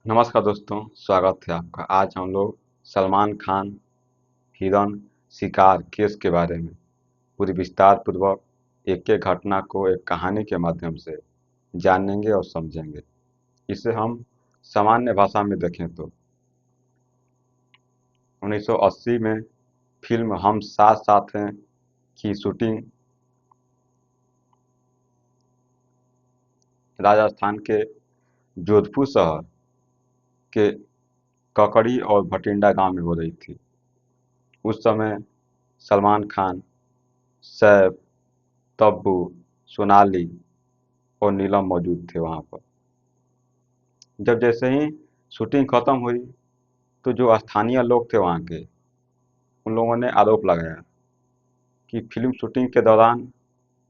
नमस्कार दोस्तों, स्वागत है आपका। आज हम लोग सलमान खान हिरन शिकार केस के बारे में पूरी विस्तार पूर्वक एक एक घटना को एक कहानी के माध्यम से जानेंगे और समझेंगे। इसे हम सामान्य भाषा में देखें तो 1980 में फिल्म हम साथ साथ हैं की शूटिंग राजस्थान के जोधपुर शहर के ककड़ी और भटिंडा गांव में हो रही थी। उस समय सलमान खान, सैफ, तब्बू, सोनाली और नीलम मौजूद थे वहाँ पर। जब जैसे ही शूटिंग खत्म हुई तो जो स्थानीय लोग थे वहाँ के, उन लोगों ने आरोप लगाया कि फिल्म शूटिंग के दौरान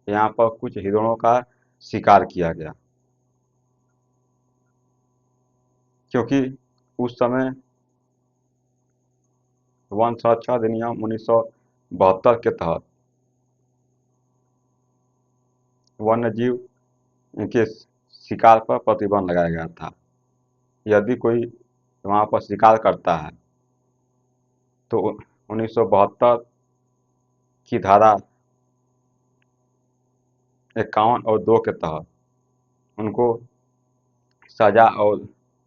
यहाँ पर कुछ हिरणों का शिकार किया गया, क्योंकि उस समय वन संरक्षण अधिनियम 1972 के तहत वन्य जीव के शिकार पर प्रतिबंध लगाया गया था। यदि कोई वहाँ पर शिकार करता है तो 1972 की धारा 51 और 2 के तहत उनको सजा और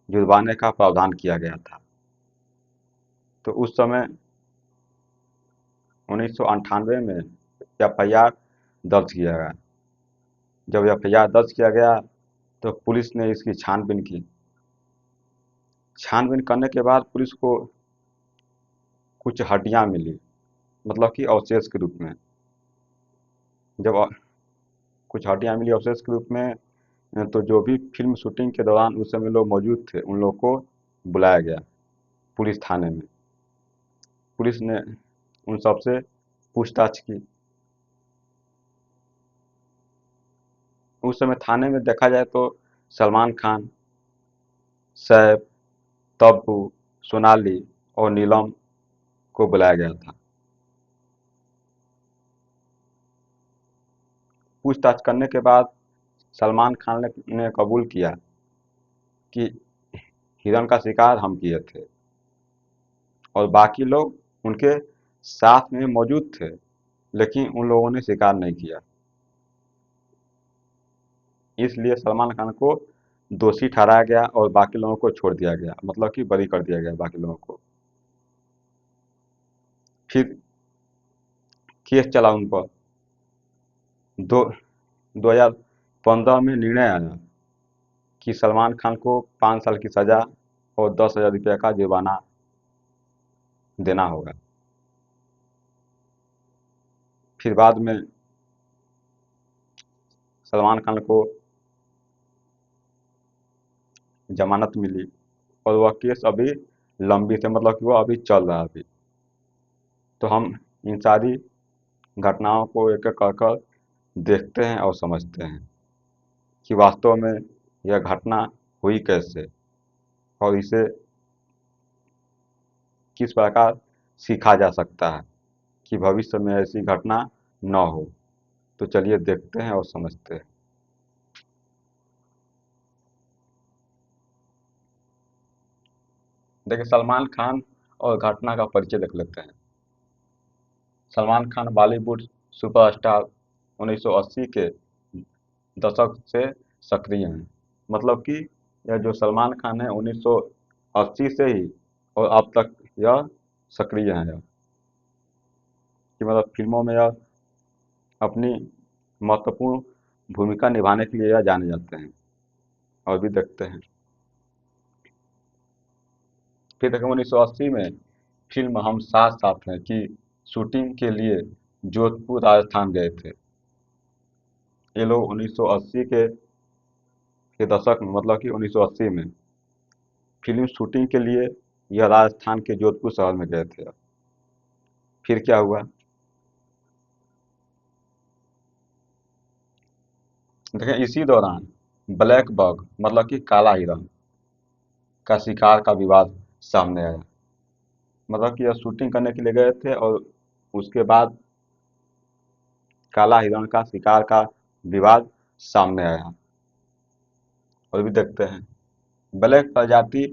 जुर्माने का प्रावधान किया गया था। तो उस समय 1998 में एफआईआर दर्ज किया गया। जब एफआईआर दर्ज किया गया तो पुलिस ने इसकी छानबीन की। छानबीन करने के बाद पुलिस को कुछ हड्डियां मिली, मतलब कि अवशेष के रूप में। जब कुछ हड्डियां मिली अवशेष के रूप में, तो जो भी फिल्म शूटिंग के दौरान उस समय लोग मौजूद थे उन लोग को बुलाया गया पुलिस थाने में। पुलिस ने उन सबसे पूछताछ की। उस समय थाने में देखा जाए तो सलमान खान, सैफ, तब्बू, सोनाली और नीलम को बुलाया गया था। पूछताछ करने के बाद सलमान खान ने कबूल किया कि हिरन का शिकार हम किए थे और बाकी लोग उनके साथ में मौजूद थे, लेकिन उन लोगों ने शिकार नहीं किया। इसलिए सलमान खान को दोषी ठहराया गया और बाकी लोगों को छोड़ दिया गया, मतलब कि बरी कर दिया गया बाकी लोगों को। फिर केस चला उन पर। दो 2015 में निर्णय आया कि सलमान खान को 5 साल की सजा और 10,000 रुपये का जुर्माना देना होगा। फिर बाद में सलमान खान को जमानत मिली और वह केस अभी लंबित है, मतलब कि वो अभी चल रहा है अभी। तो हम इन सारी घटनाओं को एक एक कर कर देखते हैं और समझते हैं कि वास्तव में यह घटना हुई कैसे और इसे किस प्रकार सीखा जा सकता है कि भविष्य में ऐसी घटना न हो। तो चलिए देखते हैं और समझते हैं। देखिए, सलमान खान और घटना का परिचय देख लेते हैं। सलमान खान बॉलीवुड सुपरस्टार 1980 के दशक से सक्रिय हैं। मतलब कि यह जो सलमान खान है 1980 से ही और अब तक यह सक्रिय हैं। यह कि मतलब फिल्मों में यह अपनी महत्वपूर्ण भूमिका निभाने के लिए यह जाने जाते हैं। और भी देखते हैं। फिर देखें 1980 में फिल्म हम साथ साथ हैं की शूटिंग के लिए जोधपुर राजस्थान गए थे। ये लोग 1980 के दशक में, मतलब कि 1980 में फिल्म शूटिंग के लिए यह राजस्थान के जोधपुर शहर में गए थे। फिर क्या हुआ, देखें इसी दौरान ब्लैक बग, मतलब कि काला हिरन का शिकार का विवाद सामने आया। मतलब कि यह शूटिंग करने के लिए गए थे और उसके बाद काला हिरण का शिकार का विवाद सामने आया। और भी देखते हैं। ब्लैक प्रजाति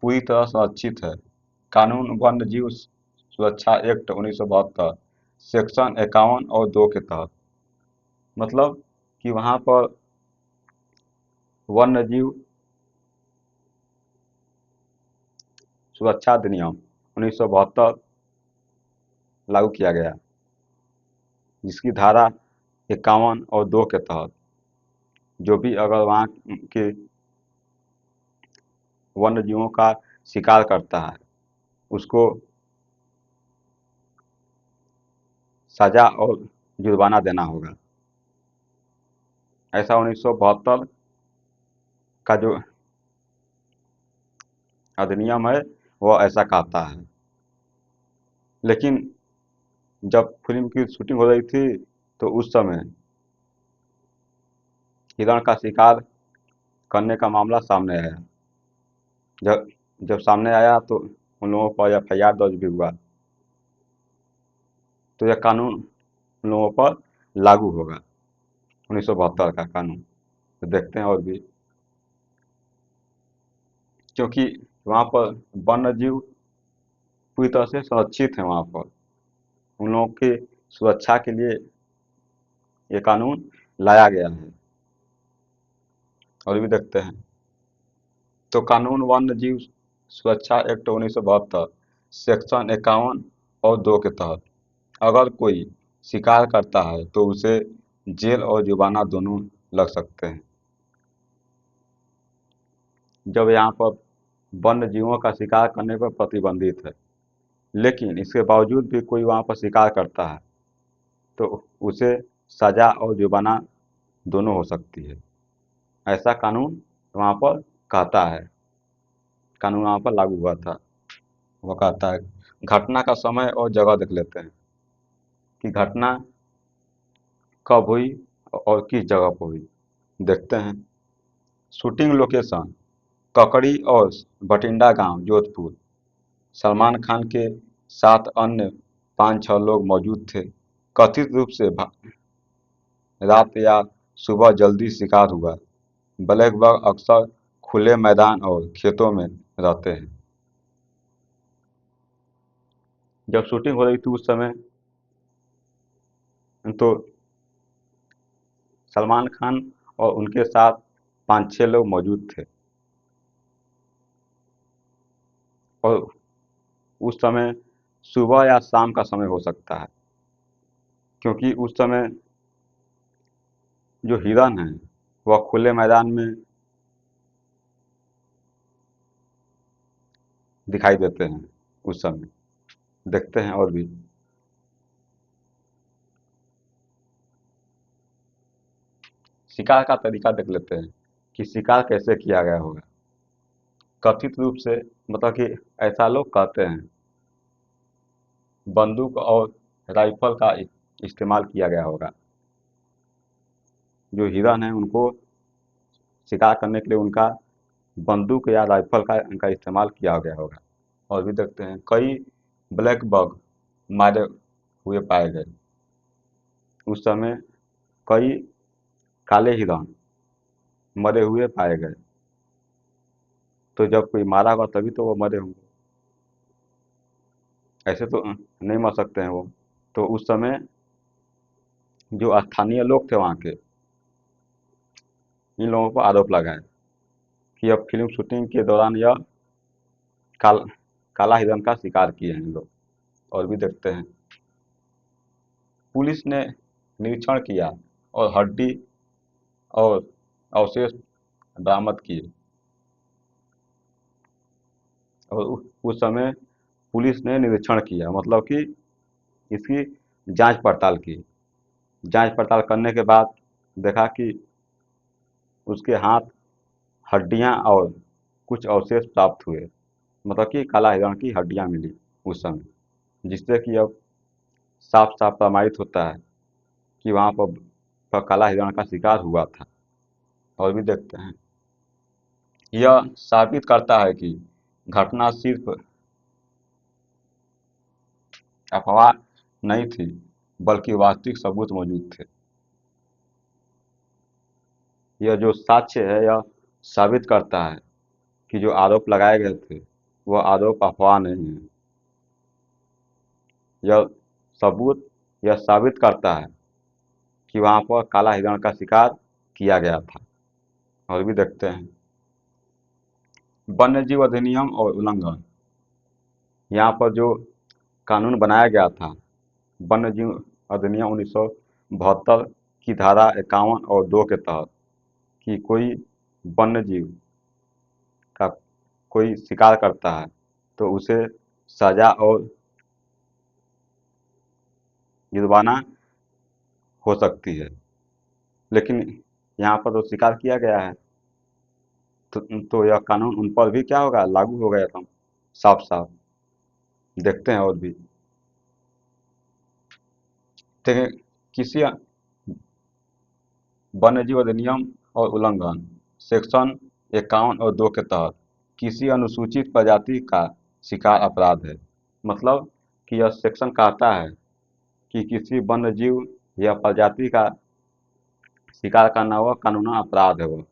पूरी तरह सुरक्षित है। कानून वन्य जीव सुरक्षा एक्ट 1972 सेक्शन 51 और 2 के तहत, मतलब कि वहाँ पर वन्य जीव सुरक्षा अधिनियम 1972 लागू किया गया, जिसकी धारा 51 और 2 के तहत जो भी अगर वहाँ के वन्य जीवों का शिकार करता है उसको सजा और जुर्माना देना होगा। ऐसा 1972 का जो अधिनियम है वह ऐसा कहता है। लेकिन जब फिल्म की शूटिंग हो रही थी तो उस समय हिरण का शिकार करने का मामला सामने आया। जब जब सामने आया तो उन लोगों पर FIR दर्ज भी हुआ। तो यह कानून उन लोगों पर लागू होगा, 1972 का कानून। तो देखते हैं और भी, क्योंकि वहाँ पर वन्य जीव पूरी तरह से सुरक्षित है। वहाँ पर उन लोगों की सुरक्षा के लिए ये कानून लाया गया है। और भी देखते हैं। तो कानून वन्य जीव सुरक्षा एक्ट 1972 सेक्शन 51 और 2 के तहत अगर कोई शिकार करता है तो उसे जेल और जुर्माना दोनों लग सकते हैं। जब यहाँ पर वन्य जीवों का शिकार करने पर प्रतिबंधित है, लेकिन इसके बावजूद भी कोई वहाँ पर शिकार करता है तो उसे सजा और जुर्माना दोनों हो सकती है। ऐसा कानून वहाँ पर कहता है, कानून वहाँ पर लागू हुआ था। वह कहता है, घटना का समय और जगह देख लेते हैं कि घटना कब हुई और किस जगह पर हुई। देखते हैं। शूटिंग लोकेशन ककड़ी और भटिंडा गांव, जोधपुर। सलमान खान के साथ अन्य 5-6 लोग मौजूद थे। कथित रूप से रात या सुबह जल्दी शिकार हुआ। ब्लैक बग अक्सर खुले मैदान और खेतों में रहते हैं। जब शूटिंग हो रही थी उस समय तो सलमान खान और उनके साथ 5-6 लोग मौजूद थे। और उस समय सुबह या शाम का समय हो सकता है, क्योंकि उस समय जो हिरन है वह खुले मैदान में दिखाई देते हैं उस समय। देखते हैं और भी। शिकार का तरीका देख लेते हैं कि शिकार कैसे किया गया होगा। कथित रूप से, मतलब कि ऐसा लोग कहते हैं, बंदूक और राइफल का इस्तेमाल किया गया होगा। जो हिरन है उनको शिकार करने के लिए उनका बंदूक या राइफल का इस्तेमाल किया गया होगा। और भी देखते हैं। कई ब्लैक बग मारे हुए पाए गए। उस समय कई काले हिरण मरे हुए पाए गए। तो जब कोई मारा होगा तभी तो वो मरे होंगे, ऐसे तो नहीं मर सकते हैं वो। तो उस समय जो स्थानीय लोग थे वहाँ के, इन लोगों पर आरोप लगाए कि अब फिल्म शूटिंग के दौरान यह काल काला हिरण का शिकार किए हैं इन लोग। और भी देखते हैं। पुलिस ने निरीक्षण किया और हड्डी और अवशेष बरामद किए। और उस समय पुलिस ने निरीक्षण किया, मतलब कि इसकी जांच पड़ताल की। जांच पड़ताल करने के बाद देखा कि उसके हाथ, हड्डियां और कुछ अवशेष प्राप्त हुए, मतलब कि काला हिरण की हड्डियां मिली उस समय, जिससे कि अब साफ साफ प्रमाणित होता है कि वहाँ पर काला हिरण का शिकार हुआ था। और भी देखते हैं। यह साबित करता है कि घटना सिर्फ अफवाह नहीं थी, बल्कि वास्तविक सबूत मौजूद थे। यह जो साक्ष्य है यह साबित करता है कि जो आरोप लगाए गए थे वह आरोप अफवाह नहीं है। यह सबूत यह साबित करता है कि वहाँ पर काला हिरण का शिकार किया गया था। और भी देखते हैं वन्यजीव अधिनियम और उल्लंघन। यहाँ पर जो कानून बनाया गया था वन्यजीव अधिनियम 1972 की धारा 51 और 2 के तहत कि कोई वन्यजीव का कोई शिकार करता है तो उसे सजा और जुर्माना हो सकती है। लेकिन यहाँ पर तो शिकार किया गया है तो यह कानून उन पर भी क्या होगा, लागू हो गया था साफ साफ। देखते हैं और भी देखिए किसी वन्यजीव अधिनियम और उल्लंघन सेक्शन 51 और 2 के तहत किसी अनुसूचित प्रजाति का शिकार अपराध है। मतलब कि यह सेक्शन कहता है कि किसी वन्यजीव या प्रजाति का शिकार करना वह कानूनन अपराध है, वह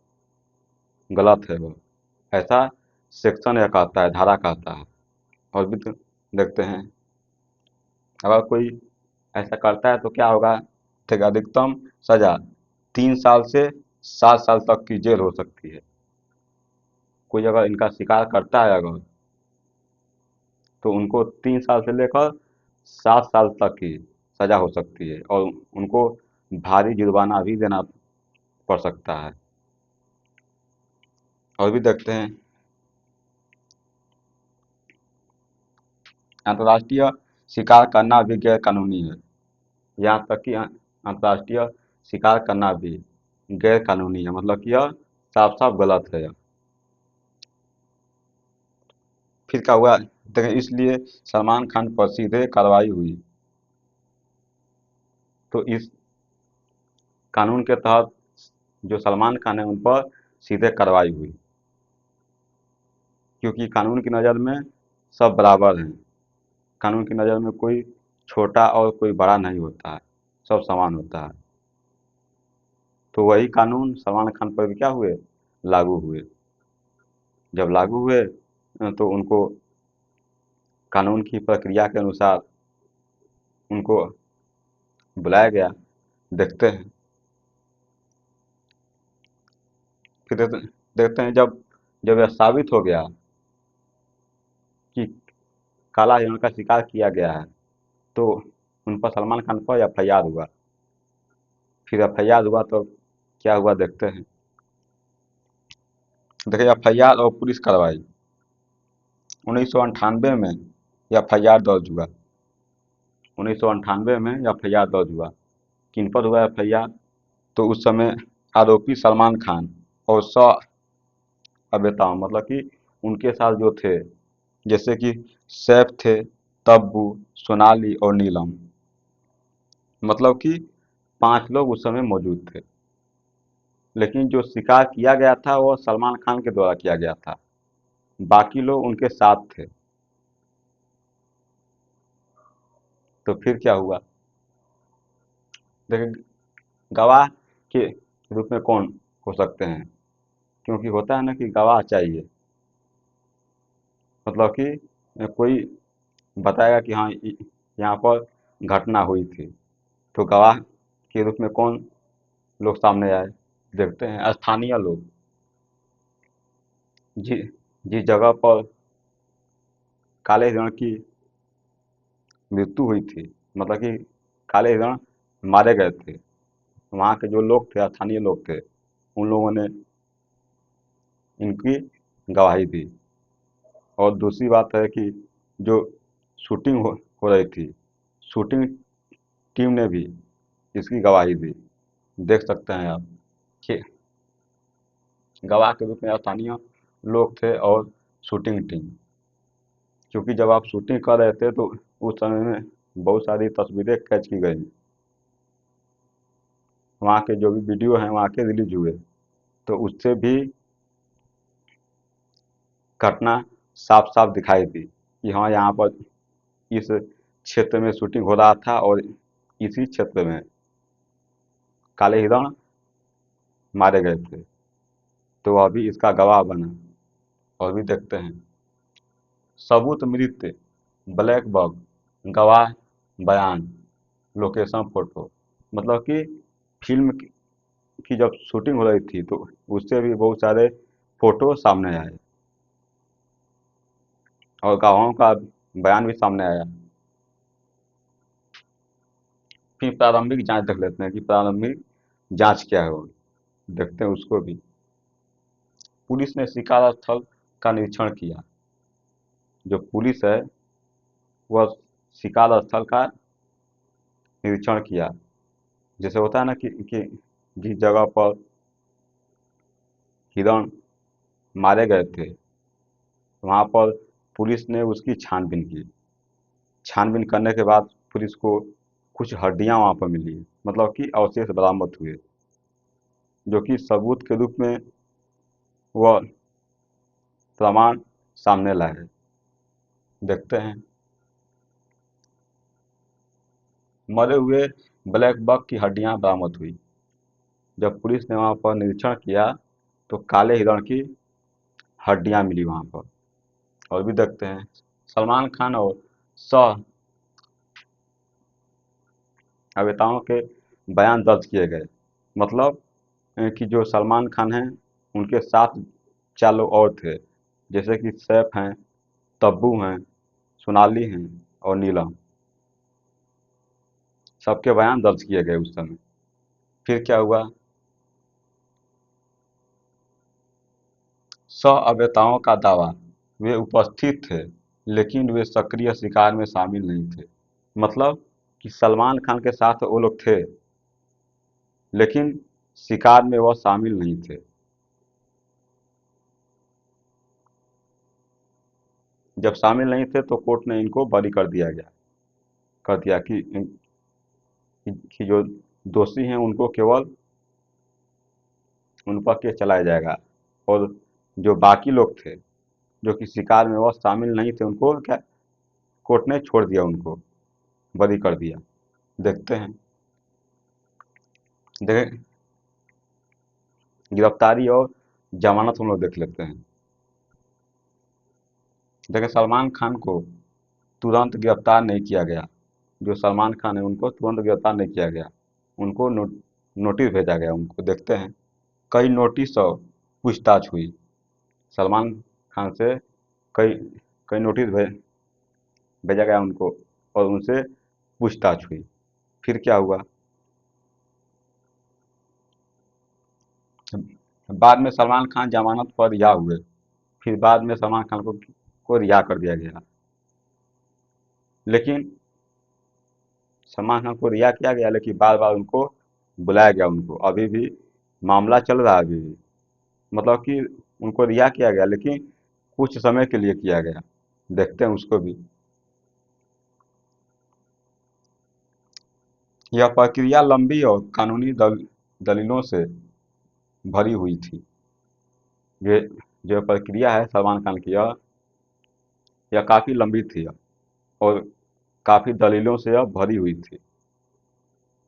गलत है वह, ऐसा सेक्शन यह कहता है, धारा कहता है। और भी तो देखते हैं अगर कोई ऐसा करता है तो क्या होगा, ठीक अधिकतम सजा 3 साल से 7 साल तक की जेल हो सकती है। कोई अगर इनका शिकार करता है अगर तो उनको 3 साल से लेकर 7 साल तक की सजा हो सकती है और उनको भारी जुर्माना भी देना पड़ सकता है। और भी देखते हैं अंतर्राष्ट्रीय शिकार करना भी गैर कानूनी है। यहाँ तक कि अंतर्राष्ट्रीय शिकार करना भी गैर कानूनी है, मतलब कि यह साफ साफ गलत है। फिर क्या हुआ देखें, इसलिए सलमान खान पर सीधे कार्रवाई हुई। तो इस कानून के तहत जो सलमान खान है उन पर सीधे कार्रवाई हुई, क्योंकि कानून की नज़र में सब बराबर हैं। कानून की नज़र में कोई छोटा और कोई बड़ा नहीं होता है, सब समान होता है। तो वही कानून सलमान खान पर भी क्या हुए, लागू हुए। जब लागू हुए तो उनको कानून की प्रक्रिया के अनुसार उनको बुलाया गया। देखते हैं फिर देखते हैं जब जब यह साबित हो गया कि काला हिरण का शिकार किया गया है तो उन पर सलमान खान पर एफ.आई.आर. हुआ। फिर एफ.आई.आर. हुआ तो क्या हुआ देखते हैं। देखिए एफ.आई.आर. और पुलिस कार्रवाई 1998 में एफ.आई.आर. दर्ज हुआ। 1998 में एफ.आई.आर. दर्ज हुआ। किन पर हुआ एफ.आई.आर.? तो उस समय आरोपी सलमान खान और 100 अभिनेताओं, मतलब कि उनके साथ जो थे, जैसे कि सैफ थे, तब्बू, सोनाली और नीलम, मतलब कि 5 लोग उस समय मौजूद थे। लेकिन जो शिकार किया गया था वो सलमान खान के द्वारा किया गया था, बाकी लोग उनके साथ थे। तो फिर क्या हुआ देखिए, गवाह के रूप में कौन हो सकते हैं, क्योंकि होता है ना कि गवाह चाहिए, मतलब कि कोई बताएगा कि हाँ यहाँ पर घटना हुई थी। तो गवाह के रूप में कौन लोग सामने आए, देखते हैं स्थानीय लोग। जी जिस जगह पर काले हिरण की मृत्यु हुई थी, मतलब कि काले हिरण मारे गए थे, वहाँ के जो लोग थे, स्थानीय लोग थे, उन लोगों ने इनकी गवाही दी। और दूसरी बात है कि जो शूटिंग हो रही थी, शूटिंग टीम ने भी इसकी गवाही दी। देख सकते हैं आप कि गवाह के रूप में स्थानीय लोग थे और शूटिंग टीम, क्योंकि जब आप शूटिंग कर रहे थे तो उस समय में बहुत सारी तस्वीरें कैच की गई, वहाँ के जो भी वीडियो हैं वहाँ के रिलीज हुए, तो उससे भी घटना साफ साफ दिखाई दी कि हाँ यहाँ पर इस क्षेत्र में शूटिंग हो रहा था और इसी क्षेत्र में काले हिरण मारे गए थे। तो वह भी इसका गवाह बना और भी देखते हैं। सबूत मृत, ब्लैक बॉक्स, गवाह, बयान, लोकेशन फोटो। मतलब कि फिल्म की जब शूटिंग हो रही थी तो उससे भी बहुत सारे फोटो सामने आए और गवाहों का बयान भी सामने आया। फिर प्रारंभिक जांच देख लेते हैं कि प्रारंभिक जांच क्या है वो, देखते हैं उसको भी। पुलिस ने शिकार स्थल का निरीक्षण किया। जो पुलिस है वह शिकार स्थल का निरीक्षण किया। जैसे होता है ना कि जिस जगह पर हिरण मारे गए थे वहाँ पर पुलिस ने उसकी छानबीन की। छानबीन करने के बाद पुलिस को कुछ हड्डियां वहाँ पर मिली, मतलब कि अवशेष बरामद हुए, जो कि सबूत के रूप में वह प्रमाण सामने लाए। देखते हैं। मरे हुए ब्लैक बक की हड्डियां बरामद हुई। जब पुलिस ने वहाँ पर निरीक्षण किया तो काले हिरण की हड्डियां मिली वहाँ पर। और भी देखते हैं। सलमान खान और सह अभिनेताओं के बयान दर्ज किए गए। मतलब कि जो सलमान खान हैं उनके साथ 4 लोग और थे, जैसे कि सैफ हैं, तब्बू हैं, सोनाली हैं और नीलम। सबके बयान दर्ज किए गए उस समय। फिर क्या हुआ? सह अभिनेताओं का दावा, वे उपस्थित थे लेकिन वे सक्रिय शिकार में शामिल नहीं थे। मतलब कि सलमान खान के साथ वो लोग थे लेकिन शिकार में वह शामिल नहीं थे। जब शामिल नहीं थे तो कोर्ट ने इनको बरी कर दिया गया, कर दिया कि जो दोषी हैं उनको केवल उन पर केस चलाया जाएगा, और जो बाकी लोग थे जो कि शिकार में वह शामिल नहीं थे उनको क्या कोर्ट ने छोड़ दिया, उनको बरी कर दिया। देखते हैं। देखें, गिरफ्तारी और जमानत हम लोग देख लेते हैं। देखें, सलमान खान को तुरंत गिरफ्तार नहीं किया गया। जो सलमान खान है उनको तुरंत गिरफ्तार नहीं किया गया, उनको नोटिस भेजा गया उनको। देखते हैं। कई नोटिस और पूछताछ हुई। सलमान खान से कई कई नोटिस भेजा गया उनको और उनसे पूछताछ हुई। फिर क्या हुआ? बाद में सलमान खान जमानत पर रिहा हुए। फिर बाद में सलमान खान को रिहा कर दिया गया। लेकिन सलमान खान को रिहा किया गया लेकिन बार बार उनको बुलाया गया। उनको अभी भी मामला चल रहा है अभी भी। मतलब कि उनको रिहा किया गया लेकिन कुछ समय के लिए किया गया। देखते हैं उसको भी। यह प्रक्रिया लंबी और कानूनी दलीलों से भरी हुई थी। ये जो प्रक्रिया है सलमान खान की, यह काफ़ी लंबी थी और काफ़ी दलीलों से यह भरी हुई थी।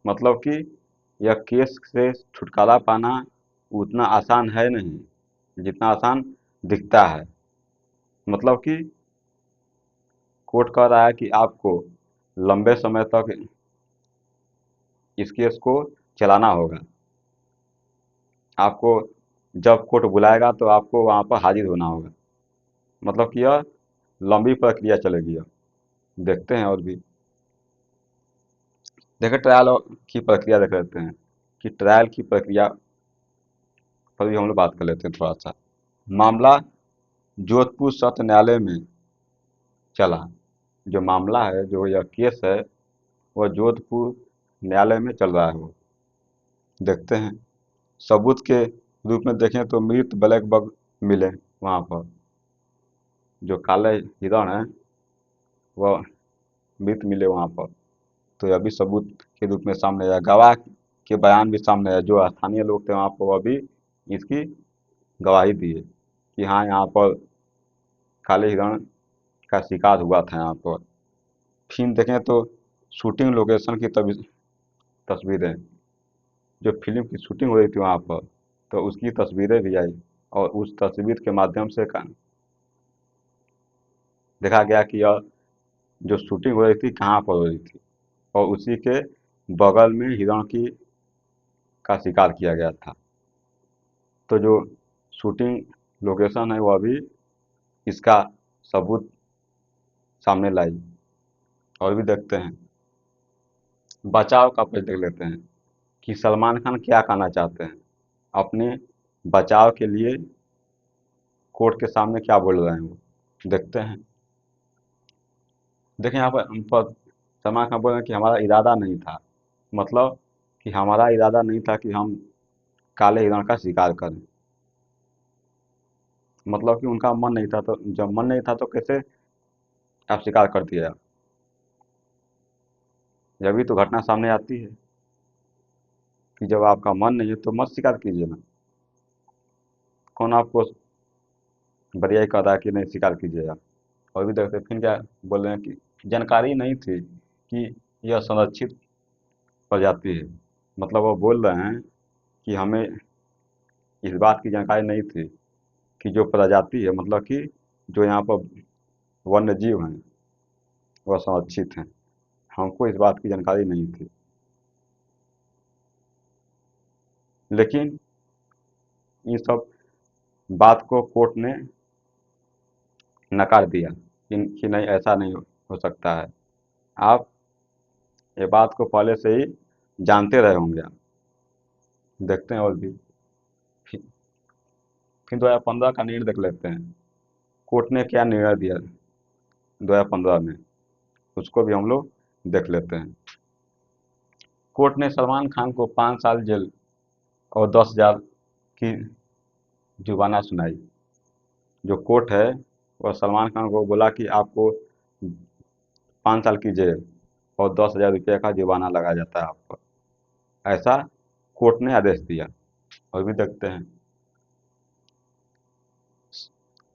मतलब कि यह केस से छुटकारा पाना उतना आसान है नहीं जितना आसान दिखता है। मतलब कि कोर्ट कह रहा है कि आपको लंबे समय तक इस केस को चलाना होगा। आपको जब कोर्ट बुलाएगा तो आपको वहाँ पर हाजिर होना होगा। मतलब कि यह लंबी प्रक्रिया चलेगी अब। देखते हैं। और भी देखें, ट्रायल की प्रक्रिया देख लेते हैं कि ट्रायल की प्रक्रिया पर भी हम लोग बात कर लेते हैं थोड़ा सा। मामला जोधपुर सत्र न्यायालय में चला। जो मामला है, जो यह केस है, वह जोधपुर न्यायालय में चल रहा है। वो देखते हैं। सबूत के रूप में देखें तो मृत ब्लैक बग मिले वहाँ पर। जो काले हिरण है वह मृत मिले वहाँ पर। तो यह भी सबूत के रूप में सामने आया। गवाह के बयान भी सामने आया। जो स्थानीय लोग थे वहाँ पर वह भी इसकी गवाही दिए कि हाँ, यहाँ पर काले हिरण का शिकार हुआ था यहाँ पर। फिर देखें तो शूटिंग लोकेशन की तस्वीरें, जो फिल्म की शूटिंग हो रही थी वहाँ पर, तो उसकी तस्वीरें भी आई और उस तस्वीर के माध्यम से देखा गया कि यह जो शूटिंग हो रही थी कहाँ पर हो रही थी, और उसी के बगल में हिरण की का शिकार किया गया था। तो जो शूटिंग लोकेशन है वह भी इसका सबूत सामने लाई। और भी देखते हैं, बचाव का पहले देख लेते हैं कि सलमान खान क्या कहना चाहते हैं, अपने बचाव के लिए कोर्ट के सामने क्या बोल रहे हैं वो देखते हैं। देखें यहाँ पर सलमान खान बोल रहे हैं कि हमारा इरादा नहीं था, मतलब कि हमारा इरादा नहीं था कि हम काले हिरण का शिकार करें, मतलब कि उनका मन नहीं था, तो जब मन नहीं था तो कैसे आप शिकार कर दिए आप। जब भी तो घटना सामने आती है कि जब आपका मन नहीं है तो मत शिकार कीजिए ना। कौन आपको बढ़िया कहता है कि नहीं शिकार कीजिए आप। और भी देखते फिर क्या बोल रहे हैं कि जानकारी नहीं थी कि यह संरक्षित प्रजाति है, मतलब वो बोल रहे हैं कि हमें इस बात की जानकारी नहीं थी कि जो प्रजाति है, मतलब कि जो यहाँ पर वन्य जीव हैं वह संरक्षित हैं, हमको इस बात की जानकारी नहीं थी। लेकिन इन सब बात को कोर्ट ने नकार दिया कि नहीं ऐसा नहीं हो सकता है, आप ये बात को पहले से ही जानते रहे होंगे आप। देखते हैं और भी फिर 2015 का निर्णय देख लेते हैं, कोर्ट ने क्या निर्णय दिया 2015 में, उसको भी हम लोग देख लेते हैं। कोर्ट ने सलमान खान को 5 साल जेल और 10,000 की जुर्माना सुनाई। जो कोर्ट है वह सलमान खान को बोला कि आपको 5 साल की जेल और 10,000 रुपये का जुर्माना लगाया जाता है आप पर, ऐसा कोर्ट ने आदेश दिया। और भी देखते हैं,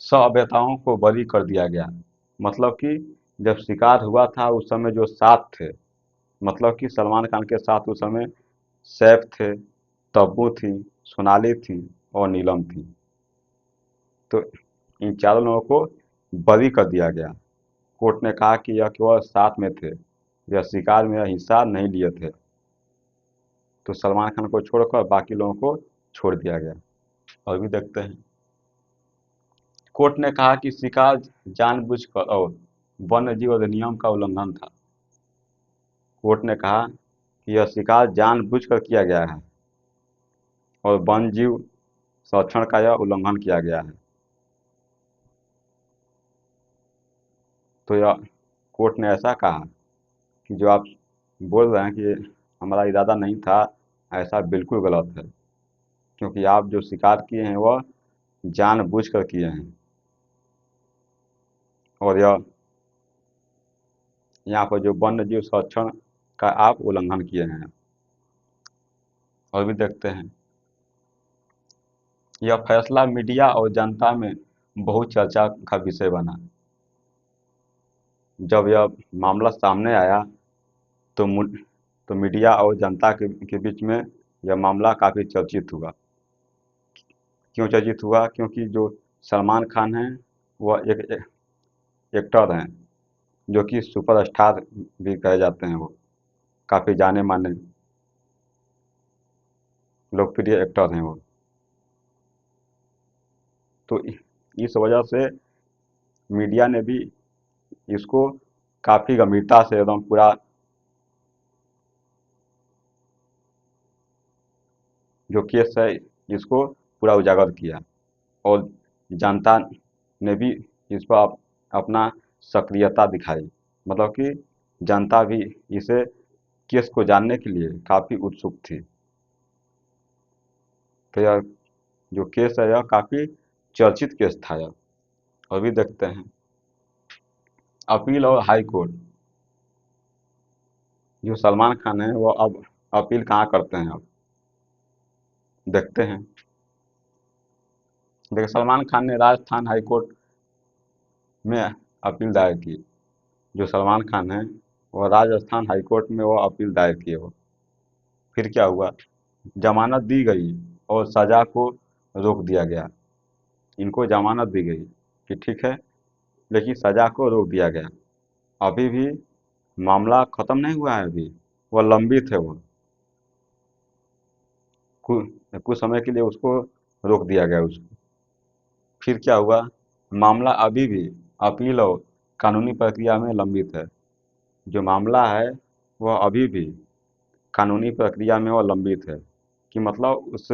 सौ अभिनेताओं को बरी कर दिया गया, मतलब कि जब शिकार हुआ था उस समय जो साथ थे, मतलब कि सलमान खान के साथ उस समय सैफ थे, तब्बू थी, सोनाली थी और नीलम थी। तो इन चारों लोगों को बरी कर दिया गया। कोर्ट ने कहा कि यह केवल साथ में थे, यह शिकार में हिस्सा नहीं लिए थे। तो सलमान खान को छोड़कर बाकी लोगों को छोड़ दिया गया। और भी देखते हैं, कोर्ट ने कहा कि शिकार जानबूझकर और वन्य जीव अधिनियम का उल्लंघन था। कोर्ट ने कहा कि यह शिकार जानबूझकर किया गया है और वन्य जीव संरक्षण का यह उल्लंघन किया गया है। तो यह कोर्ट ने ऐसा कहा कि जो आप बोल रहे हैं कि हमारा इरादा नहीं था, ऐसा बिल्कुल गलत है, क्योंकि आप जो शिकार किए हैं वह जानबूझकर किए हैं और यह यहाँ पर जो वन्य जीव संरक्षण का आप उल्लंघन किए हैं। और भी देखते हैं, यह फैसला मीडिया और जनता में बहुत चर्चा का विषय बना। जब यह मामला सामने आया तो तो मीडिया और जनता के बीच में यह मामला काफ़ी चर्चित हुआ। क्यों चर्चित हुआ? क्योंकि जो सलमान खान हैं वह एक एक्टर हैं, जो कि सुपरस्टार भी कहे जाते हैं, वो काफ़ी जाने माने लोकप्रिय एक्टर हैं वो। तो इस वजह से मीडिया ने भी इसको काफ़ी गंभीरता से एकदम पूरा जो केस है इसको पूरा उजागर किया, और जनता ने भी इस पर अपना सक्रियता दिखाई, मतलब कि जनता भी इसे केस को जानने के लिए काफ़ी उत्सुक थी। तो यह जो केस है यह काफ़ी चर्चित केस था यह। और भी देखते हैं, अपील और हाई कोर्ट। जो सलमान खान है वो अब अपील कहाँ करते हैं, अब देखते हैं। देखिए, सलमान खान ने राजस्थान हाई कोर्ट में अपील दायर की। जो सलमान खान है वो राजस्थान हाई कोर्ट में वो अपील दायर किए वो। फिर क्या हुआ, जमानत दी गई और सज़ा को रोक दिया गया। इनको जमानत दी गई कि ठीक है, लेकिन सज़ा को रोक दिया गया। अभी भी मामला ख़त्म नहीं हुआ है अभी, वह लंबित है वो। कुछ समय के लिए उसको रोक दिया गया उसको। फिर क्या हुआ, मामला अभी भी अपील और कानूनी प्रक्रिया में लंबित है। जो मामला है वह अभी भी कानूनी प्रक्रिया में वह लंबित है, कि मतलब उस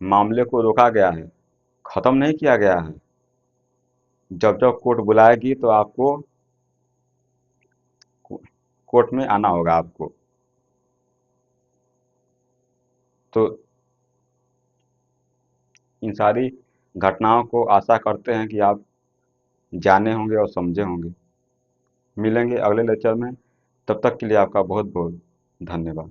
मामले को रोका गया है, ख़त्म नहीं किया गया है। जब जब कोर्ट बुलाएगी तो आपको कोर्ट में आना होगा आपको। तो इन सारी घटनाओं को आशा करते हैं कि आप जाने होंगे और समझे होंगे। मिलेंगे अगले लेक्चर में, तब तक के लिए आपका बहुत बहुत धन्यवाद।